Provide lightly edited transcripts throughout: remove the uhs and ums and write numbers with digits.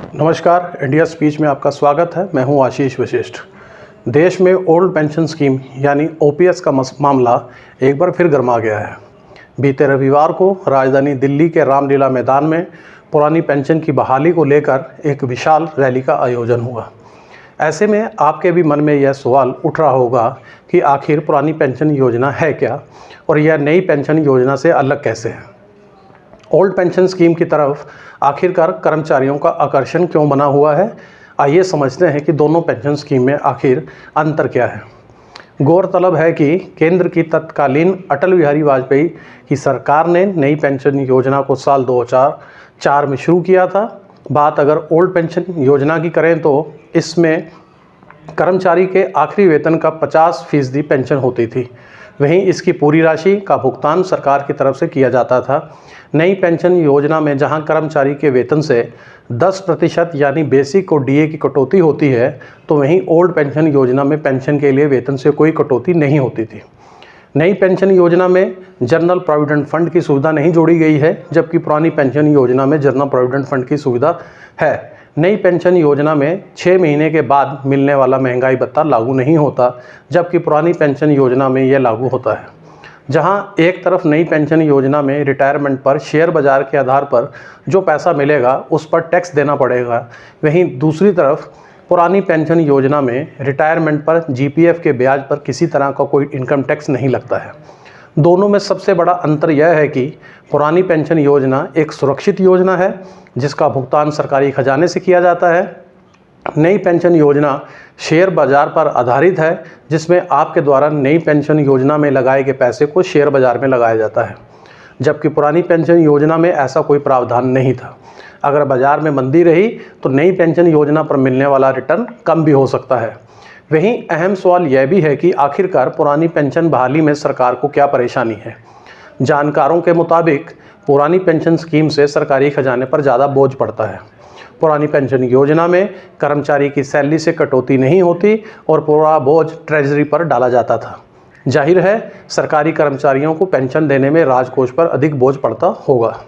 नमस्कार, India speech में आपका स्वागत है। मैं हूं आशीष वशिष्ठ। देश में ओल्ड पेंशन स्कीम यानी ओपीएस का मामला एक बार फिर गर्मा गया है। बीते रविवार को राजधानी दिल्ली के रामलीला मैदान में पुरानी पेंशन की बहाली को लेकर एक विशाल रैली का आयोजन हुआ। ऐसे में आपके भी मन में यह सवाल उठ रहा होगा कि आखिर पुरानी पेंशन योजना है क्या और यह नई पेंशन योजना से अलग कैसे है। ओल्ड पेंशन स्कीम की तरफ आखिरकार कर्मचारियों का आकर्षण क्यों बना हुआ है, आइए समझते हैं कि दोनों पेंशन स्कीम में आखिर अंतर क्या है। गौरतलब है कि केंद्र की तत्कालीन अटल बिहारी वाजपेयी की सरकार ने नई पेंशन योजना को साल 2004 में शुरू किया था। बात अगर ओल्ड पेंशन योजना की करें तो इसमें कर्मचारी के आखिरी वेतन का 50% पेंशन होती थी। वहीं इसकी पूरी राशि का भुगतान सरकार की तरफ से किया जाता था। नई पेंशन योजना में जहां कर्मचारी के वेतन से 10% यानी बेसिक और डीए की कटौती होती है, तो वहीं ओल्ड पेंशन योजना में पेंशन के लिए वेतन से कोई कटौती नहीं होती थी। नई पेंशन योजना में जनरल प्रोविडेंट फंड की सुविधा नहीं जोड़ी गई है, जबकि पुरानी पेंशन योजना में जनरल प्रोविडेंट फंड की सुविधा है। नई पेंशन योजना में 6 महीने के बाद मिलने वाला महंगाई भत्ता लागू नहीं होता, जबकि पुरानी पेंशन योजना में यह लागू होता है। जहां एक तरफ नई पेंशन योजना में रिटायरमेंट पर शेयर बाजार के आधार पर जो पैसा मिलेगा उस पर टैक्स देना पड़ेगा, वहीं दूसरी तरफ पुरानी पेंशन योजना में रिटायरमेंट पर जीपीएफ के ब्याज पर किसी तरह का कोई इनकम टैक्स नहीं लगता है। दोनों में सबसे बड़ा अंतर यह है कि पुरानी पेंशन योजना एक सुरक्षित योजना है जिसका भुगतान सरकारी खजाने से किया जाता है। नई पेंशन योजना शेयर बाजार पर आधारित है, जिसमें आपके द्वारा नई पेंशन योजना में लगाए गए पैसे को शेयर बाजार में लगाया जाता है, जबकि पुरानी पेंशन योजना में ऐसा कोई प्रावधान नहीं था। अगर बाजार में मंदी रही तो नई पेंशन योजना पर मिलने वाला रिटर्न कम भी हो सकता है। वहीं अहम सवाल यह भी है कि आखिरकार पुरानी पेंशन बहाली में सरकार को क्या परेशानी है। जानकारों के मुताबिक पुरानी पेंशन स्कीम से सरकारी खजाने पर ज़्यादा बोझ पड़ता है। पुरानी पेंशन योजना में कर्मचारी की सैलरी से कटौती नहीं होती और पूरा बोझ ट्रेजरी पर डाला जाता था। जाहिर है सरकारी कर्मचारियों को पेंशन देने में राजकोष पर अधिक बोझ पड़ता होगा।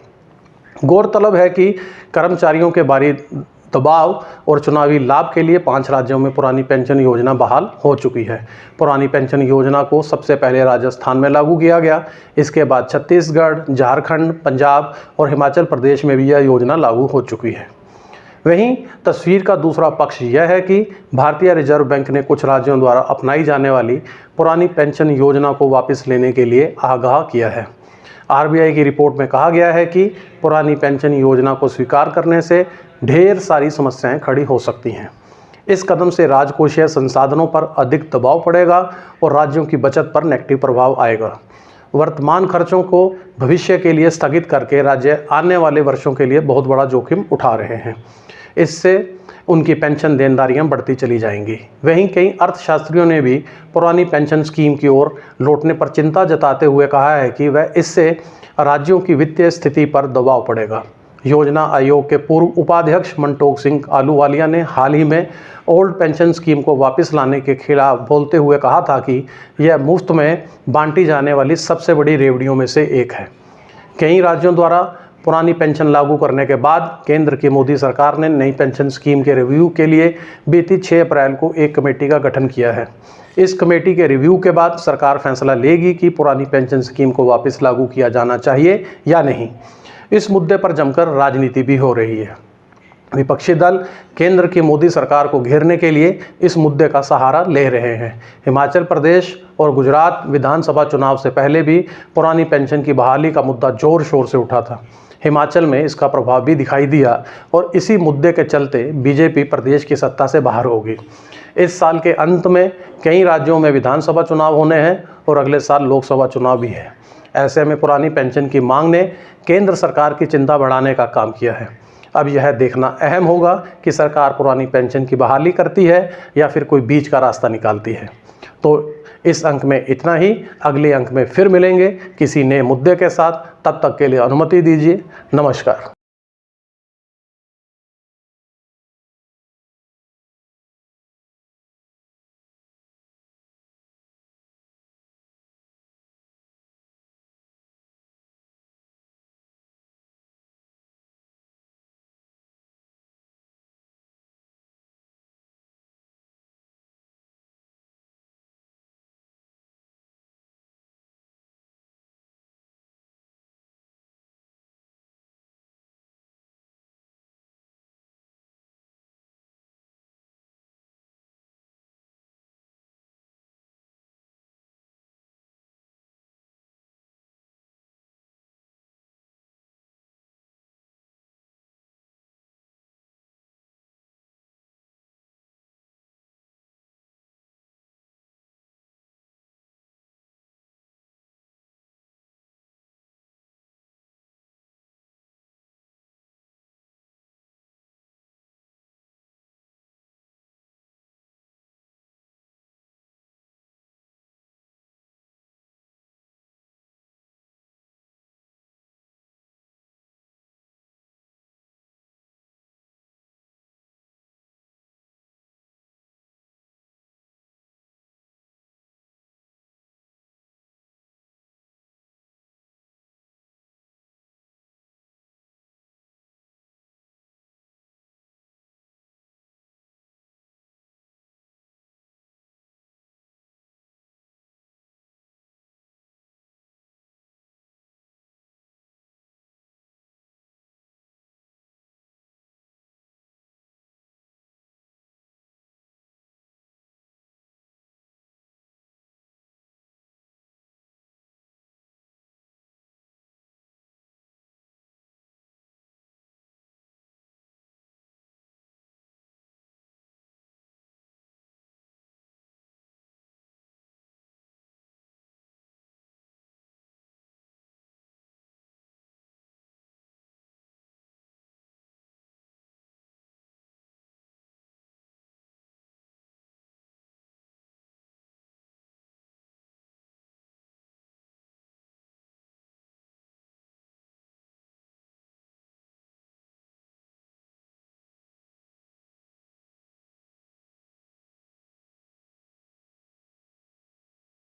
गौरतलब है कि कर्मचारियों के बाहरी दबाव और चुनावी लाभ के लिए 5 राज्यों में पुरानी पेंशन योजना बहाल हो चुकी है। पुरानी पेंशन योजना को सबसे पहले राजस्थान में लागू किया गया। इसके बाद छत्तीसगढ़, झारखंड, पंजाब और हिमाचल प्रदेश में भी यह योजना लागू हो चुकी है। वहीं तस्वीर का दूसरा पक्ष यह है कि भारतीय रिजर्व बैंक ने कुछ राज्यों द्वारा अपनाई जाने वाली पुरानी पेंशन योजना को वापस लेने के लिए आगाह किया है। आरबीआई की रिपोर्ट में कहा गया है कि पुरानी पेंशन योजना को स्वीकार करने से ढेर सारी समस्याएं खड़ी हो सकती हैं। इस कदम से राजकोषीय संसाधनों पर अधिक दबाव पड़ेगा और राज्यों की बचत पर नेगेटिव प्रभाव आएगा। वर्तमान खर्चों को भविष्य के लिए स्थगित करके राज्य आने वाले वर्षों के लिए बहुत बड़ा जोखिम उठा रहे हैं। इससे उनकी पेंशन देनदारियां बढ़ती चली जाएंगी। वहीं कई अर्थशास्त्रियों ने भी पुरानी पेंशन स्कीम की ओर लौटने पर चिंता जताते हुए कहा है कि वह इससे राज्यों की वित्तीय स्थिति पर दबाव पड़ेगा। योजना आयोग के पूर्व उपाध्यक्ष मनटोक सिंह आलूवालिया ने हाल ही में ओल्ड पेंशन स्कीम को वापस लाने के खिलाफ बोलते हुए कहा था कि यह मुफ्त में बांटी जाने वाली सबसे बड़ी रेवड़ियों में से एक है। कई राज्यों द्वारा पुरानी पेंशन लागू करने के बाद केंद्र की मोदी सरकार ने नई पेंशन स्कीम के रिव्यू के लिए बीती 6 अप्रैल को एक कमेटी का गठन किया है। इस कमेटी के रिव्यू के बाद सरकार फैसला लेगी कि पुरानी पेंशन स्कीम को वापस लागू किया जाना चाहिए या नहीं। इस मुद्दे पर जमकर राजनीति भी हो रही है। विपक्षी दल केंद्र की मोदी सरकार को घेरने के लिए इस मुद्दे का सहारा ले रहे हैं। हिमाचल प्रदेश और गुजरात विधानसभा चुनाव से पहले भी पुरानी पेंशन की बहाली का मुद्दा जोर शोर से उठा था। हिमाचल में इसका प्रभाव भी दिखाई दिया और इसी मुद्दे के चलते बीजेपी प्रदेश की सत्ता से बाहर होगी। इस साल के अंत में कई राज्यों में विधानसभा चुनाव होने हैं और अगले साल लोकसभा चुनाव भी है। ऐसे में पुरानी पेंशन की मांग ने केंद्र सरकार की चिंता बढ़ाने का काम किया है। अब यह देखना अहम होगा कि सरकार पुरानी पेंशन की बहाली करती है या फिर कोई बीच का रास्ता निकालती है। तो इस अंक में इतना ही। अगले अंक में फिर मिलेंगे किसी नए मुद्दे के साथ। तब तक के लिए अनुमति दीजिए। नमस्कार।